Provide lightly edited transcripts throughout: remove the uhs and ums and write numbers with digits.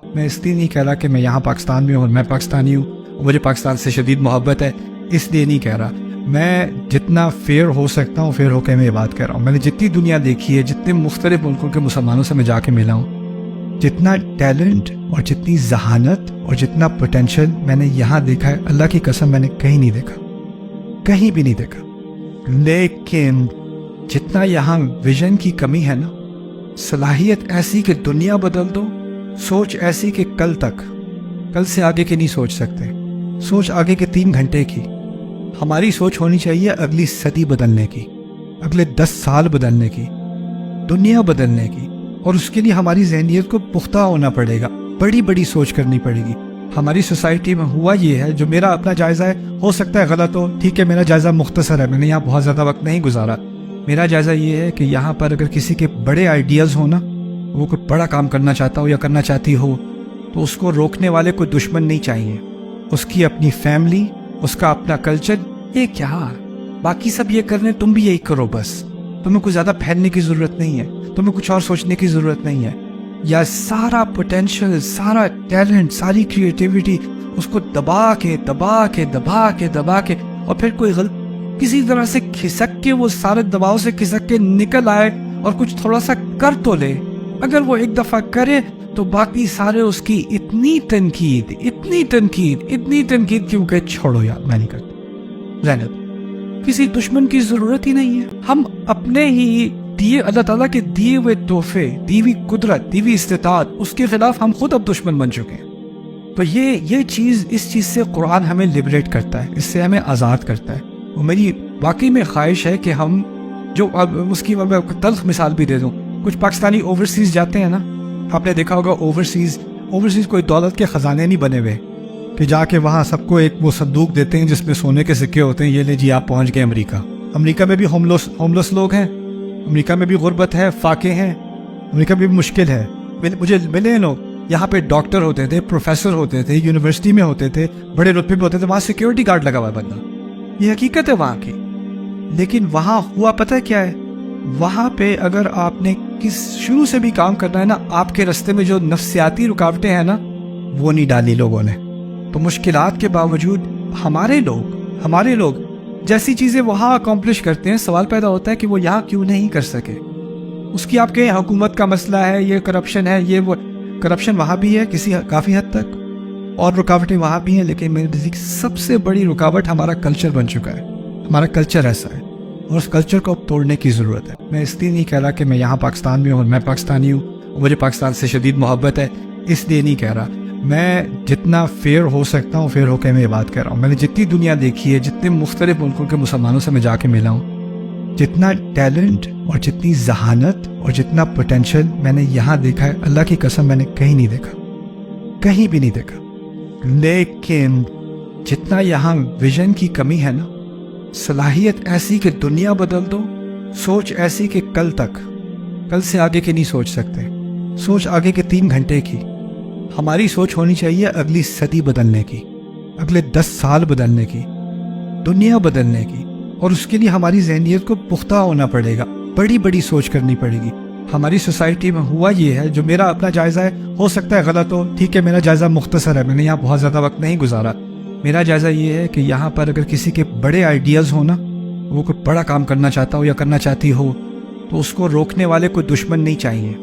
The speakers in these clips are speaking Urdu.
میں اس لیے نہیں کہہ رہا کہ میں یہاں پاکستان میں ہوں اور میں پاکستانی ہوں اور مجھے پاکستان سے شدید محبت ہے، اس لیے نہیں کہہ رہا۔ میں جتنا فیئر ہو سکتا ہوں فیئر ہو کے میں یہ بات کر رہا ہوں۔ میں نے جتنی دنیا دیکھی ہے، جتنے مختلف ملکوں کے مسلمانوں سے میں جا کے ملا ہوں، جتنا ٹیلنٹ اور جتنی ذہانت اور جتنا پوٹینشیل میں نے یہاں دیکھا ہے، اللہ کی قسم میں نے کہیں نہیں دیکھا، کہیں بھی نہیں دیکھا۔ لیکن جتنا یہاں ویژن کی کمی ہے نا، صلاحیت ایسی کہ دنیا بدل دو، سوچ ایسی کہ کل سے آگے کی نہیں سوچ سکتے، سوچ آگے کے 3 گھنٹے کی۔ ہماری سوچ ہونی چاہیے اگلی صدی بدلنے کی، اگلے 10 سال بدلنے کی، دنیا بدلنے کی، اور اس کے لیے ہماری ذہنیت کو پختہ ہونا پڑے گا، بڑی بڑی سوچ کرنی پڑے گی۔ ہماری سوسائٹی میں ہوا یہ ہے، جو میرا اپنا جائزہ ہے، ہو سکتا ہے غلط ہو، ٹھیک ہے، میرا جائزہ مختصر ہے، میں نے یہاں بہت زیادہ وقت نہیں گزارا۔ میرا جائزہ یہ ہے کہ یہاں پر اگر کسی کے بڑے آئیڈیاز ہو نا، وہ کوئی بڑا کام کرنا چاہتا ہو یا کرنا چاہتی ہو، تو اس کو روکنے والے کوئی دشمن نہیں چاہیے۔ اس کی اپنی فیملی، اس کا اپنا کلچر، یہ کیا، باقی سب یہ کرنے، تم بھی یہی کرو بس۔ تمہیں کوئی زیادہ پھیلنے کی ضرورت نہیں ہے، تمہیں کچھ اور سوچنے کی ضرورت نہیں ہے۔ یا سارا پوٹینشیل، سارا ٹیلنٹ، ساری کریٹیوٹی اس کو دبا کے اور پھر کوئی کسی طرح سے کھسک کے، وہ سارے دباؤ سے کھسک کے نکل آئے اور کچھ تھوڑا سا کر تو لے۔ اگر وہ ایک دفعہ کرے تو باقی سارے اس کی اتنی تنقید کیوں کہ چھوڑو یار، میں نہیں کرتا، رہنے دو، کسی دشمن کی ضرورت ہی نہیں ہے۔ ہم اپنے ہی دیے، اللہ تعالیٰ کے دیے ہوئے تحفے، دی ہوئی قدرت، دی ہوئی استطاعت، اس کے خلاف ہم خود اب دشمن بن چکے ہیں۔ تو یہ چیز، اس چیز سے قرآن ہمیں لبریٹ کرتا ہے، اس سے ہمیں آزاد کرتا ہے۔ وہ میری واقعی میں خواہش ہے کہ ہم جو، اب اس کی میں تلخ مثال بھی دے دوں، کچھ پاکستانی اوورسیز جاتے ہیں نا، آپ نے دیکھا ہوگا اوورسیز کوئی دولت کے خزانے نہیں بنے ہوئے کہ جا کے وہاں سب کو ایک وہ صندوق دیتے ہیں جس میں سونے کے سکے ہوتے ہیں، یہ لے جی آپ پہنچ گئے امریکہ میں بھی ہوملس لوگ ہیں، امریکہ میں بھی غربت ہے، فاقے ہیں، امریکہ میں بھی مشکل ہے۔ مجھے ملے لوگ، یہاں پہ ڈاکٹر ہوتے تھے، پروفیسر ہوتے تھے، یونیورسٹی میں ہوتے تھے، بڑے رتبے پہ ہوتے تھے، وہاں سیکیورٹی گارڈ لگا ہوا ہے بندہ، یہ حقیقت ہے وہاں کی۔ لیکن وہاں ہوا پتہ کیا ہے، وہاں پہ اگر آپ نے شروع سے بھی کام کرنا ہے نا، آپ کے رستے میں جو نفسیاتی رکاوٹیں ہیں نا، وہ نہیں ڈالی لوگوں نے۔ تو مشکلات کے باوجود ہمارے لوگ جیسی چیزیں وہاں اکمپلش کرتے ہیں، سوال پیدا ہوتا ہے کہ وہ یہاں کیوں نہیں کر سکے۔ اس کی آپ کے حکومت کا مسئلہ ہے، یہ کرپشن ہے، یہ وہ کرپشن وہاں بھی ہے کافی حد تک، اور رکاوٹیں وہاں بھی ہیں، لیکن میرے نزدیک سب سے بڑی رکاوٹ ہمارا کلچر بن چکا ہے۔ ہمارا کلچر ایسا ہے اور اس کلچر کو اب توڑنے کی ضرورت ہے۔ میں اس لیے نہیں کہہ رہا کہ میں یہاں پاکستان میں ہوں اور میں پاکستانی ہوں اور مجھے پاکستان سے شدید محبت ہے، اس لیے نہیں کہہ رہا۔ میں جتنا فیئر ہو سکتا ہوں فیئر ہو کے میں یہ بات کر رہا ہوں۔ میں نے جتنی دنیا دیکھی ہے، جتنے مختلف ملکوں کے مسلمانوں سے میں جا کے ملا ہوں، جتنا ٹیلنٹ اور جتنی ذہانت اور جتنا پوٹینشیل میں نے یہاں دیکھا ہے، اللہ کی قسم میں نے کہیں نہیں دیکھا، کہیں بھی نہیں دیکھا۔ لیکن جتنا یہاں ویژن کی کمی ہے نا، صلاحیت ایسی کہ دنیا بدل دو، سوچ ایسی کہ کل سے آگے کی نہیں سوچ سکتے، سوچ آگے کے 3 گھنٹے کی۔ ہماری سوچ ہونی چاہیے اگلی صدی بدلنے کی، اگلے 10 سال بدلنے کی، دنیا بدلنے کی، اور اس کے لیے ہماری ذہنیت کو پختہ ہونا پڑے گا، بڑی بڑی سوچ کرنی پڑے گی۔ ہماری سوسائٹی میں ہوا یہ ہے، جو میرا اپنا جائزہ ہے، ہو سکتا ہے غلط ہو، ٹھیک ہے، میرا جائزہ مختصر ہے، میں نے یہاں بہت زیادہ وقت نہیں گزارا۔ میرا جائزہ یہ ہے کہ یہاں پر اگر کسی کے بڑے آئیڈیاز ہو نا، وہ کوئی بڑا کام کرنا چاہتا ہو یا کرنا چاہتی ہو، تو اس کو روکنے والے کوئی دشمن نہیں چاہیے۔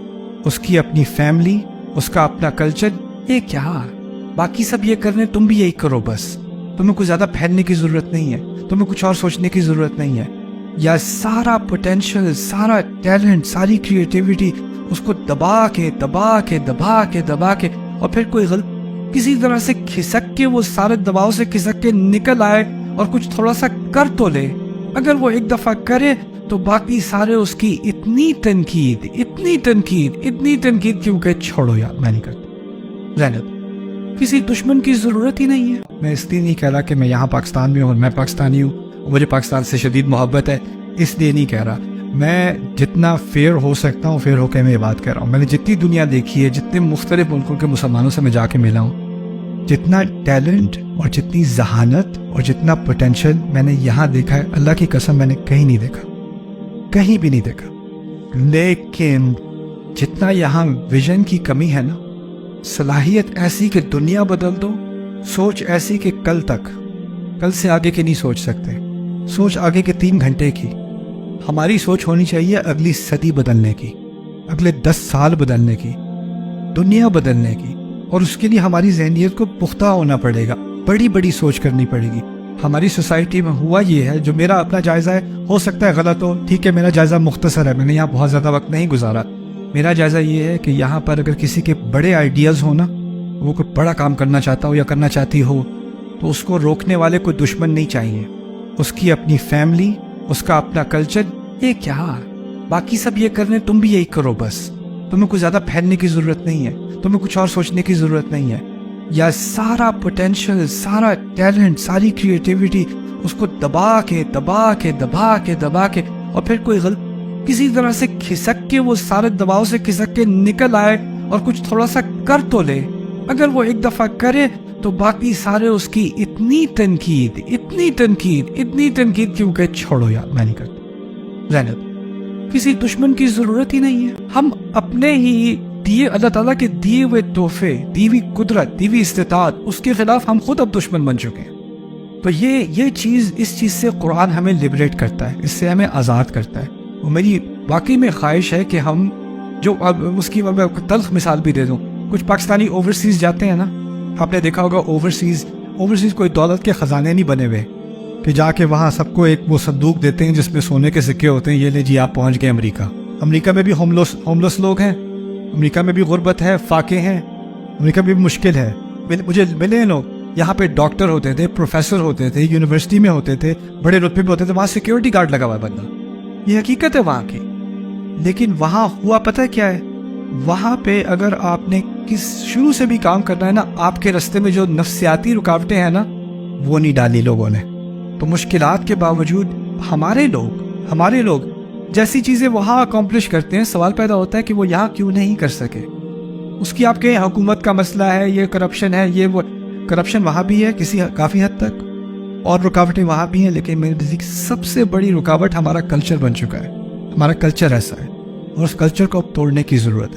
اس کی اپنی فیملی، اس کا اپنا کلچر، یہ کیا، باقی سب یہ کرنے، تم بھی یہی کرو بس۔ تمہیں کوئی زیادہ پھیلنے کی ضرورت نہیں ہے، تمہیں کچھ اور سوچنے کی ضرورت نہیں ہے۔ یا سارا پوٹینشیل، سارا ٹیلنٹ، ساری کریٹیوٹی اس کو دبا کے اور پھر کوئی کسی طرح سے کھسک کے، وہ سارے دباؤ سے کھسک کے نکل آئے اور کچھ تھوڑا سا کر تو لے۔ اگر وہ ایک دفعہ کرے تو باقی سارے اس کی اتنی تنقید کیوں کہ چھوڑو یار، میں نہیں کرتا، رہنے دو، کسی دشمن کی ضرورت ہی نہیں ہے۔ میں اس لیے نہیں کہہ رہا کہ میں یہاں پاکستان میں ہوں اور میں پاکستانی ہوں اور مجھے پاکستان سے شدید محبت ہے، اس لیے نہیں کہہ رہا۔ میں جتنا فیئر ہو سکتا ہوں فیئر ہو کے میں یہ بات کر رہا ہوں۔ میں نے جتنی دنیا دیکھی ہے، جتنے مختلف ملکوں کے مسلمانوں سے میں جا کے ملا ہوں، جتنا ٹیلنٹ اور جتنی ذہانت اور جتنا پوٹینشیل میں نے یہاں دیکھا ہے، اللہ کی قسم میں نے کہیں نہیں دیکھا، کہیں بھی نہیں دیکھا۔ لیکن جتنا یہاں ویژن کی کمی ہے نا، صلاحیت ایسی کہ دنیا بدل دو، سوچ ایسی کہ کل سے آگے کے نہیں سوچ سکتے، سوچ آگے کے 3 گھنٹے کی۔ ہماری سوچ ہونی چاہیے اگلی صدی بدلنے کی، اگلے 10 سال بدلنے کی، دنیا بدلنے کی، اور اس کے لیے ہماری ذہنیت کو پختہ ہونا پڑے گا، بڑی بڑی سوچ کرنی پڑے گی۔ ہماری سوسائٹی میں ہوا یہ ہے، جو میرا اپنا جائزہ ہے، ہو سکتا ہے غلط ہو، ٹھیک ہے، میرا جائزہ مختصر ہے، میں نے یہاں بہت زیادہ وقت نہیں گزارا۔ میرا جائزہ یہ ہے کہ یہاں پر اگر کسی کے بڑے آئیڈیاز ہو نا، وہ کوئی بڑا کام کرنا چاہتا ہو یا کرنا چاہتی ہو، تو اس کو روکنے والے کوئی دشمن نہیں چاہیے، اس کی اپنی فیملی، اس کا اپنا کلچر، یہ کیا باقی سب یہ کرنے، تم بھی یہی کرو بس، تمہیں کوئی زیادہ پھیلنے کی ضرورت نہیں ہے، تمہیں کچھ اور سوچنے کی ضرورت نہیں ہے، یا سارا پوٹینشل، سارا ٹیلنٹ، ساری کریٹیوٹی اس کو دبا کے اور پھر کوئی کسی طرح سے کھسک کے، وہ سارے دباؤ سے کھسک کے نکل آئے اور کچھ تھوڑا سا کر تو لے۔ اگر وہ ایک دفعہ کرے تو باقی سارے اس کی اتنی تنقید کیوں کہ چھوڑو یار، میں نہیں کرتا۔ زینب، کسی دشمن کی ضرورت ہی نہیں ہے، ہم اپنے ہی دیے، اللہ تعالیٰ کے دیے ہوئے تحفے، دی ہوئی قدرت، دی ہوئی استطاعت، اس کے خلاف ہم خود اب دشمن بن چکے ہیں۔ تو یہ چیز، اس چیز سے قرآن ہمیں لبریٹ کرتا ہے، اس سے ہمیں آزاد کرتا ہے۔ وہ میری واقعی میں خواہش ہے کہ ہم جو اس کی میں تلخ مثال بھی دے دوں، کچھ پاکستانی اوورسیز جاتے ہیں نا، آپ نے دیکھا ہوگا اوورسیز کوئی دولت کے خزانے نہیں بنے ہوئے کہ جا کے وہاں سب کو ایک وہ صندوق دیتے ہیں جس میں سونے کے سکے ہوتے ہیں، یہ لے جی آپ پہنچ گئے امریکہ میں بھی ہوملس لوگ ہیں، امریکہ میں بھی غربت ہے، فاقے ہیں، امریکہ میں بھی مشکل ہے۔ مجھے ملے لوگ، یہاں پہ ڈاکٹر ہوتے تھے، پروفیسر ہوتے تھے، یونیورسٹی میں ہوتے تھے، بڑے رتبے پہ ہوتے تھے، وہاں سیکیورٹی گارڈ لگا ہوا ہے بندہ، یہ حقیقت ہے وہاں کی۔ لیکن وہاں ہوا پتہ کیا ہے، وہاں پہ اگر آپ نے شروع سے بھی کام کرنا ہے نا، آپ کے رستے میں جو نفسیاتی رکاوٹیں ہیں نا، وہ نہیں ڈالی لوگوں نے، تو مشکلات کے باوجود ہمارے لوگ جیسی چیزیں وہاں اکمپلش کرتے ہیں، سوال پیدا ہوتا ہے کہ وہ یہاں کیوں نہیں کر سکے۔ اس کی آپ کے حکومت کا مسئلہ ہے، یہ کرپشن ہے، یہ وہ کرپشن وہاں بھی ہے کافی حد تک، اور رکاوٹیں وہاں بھی ہیں، لیکن میرے نزدیک سب سے بڑی رکاوٹ ہمارا کلچر بن چکا ہے، ہمارا کلچر ایسا ہے، اور اس کلچر کو اب توڑنے کی ضرورت ہے۔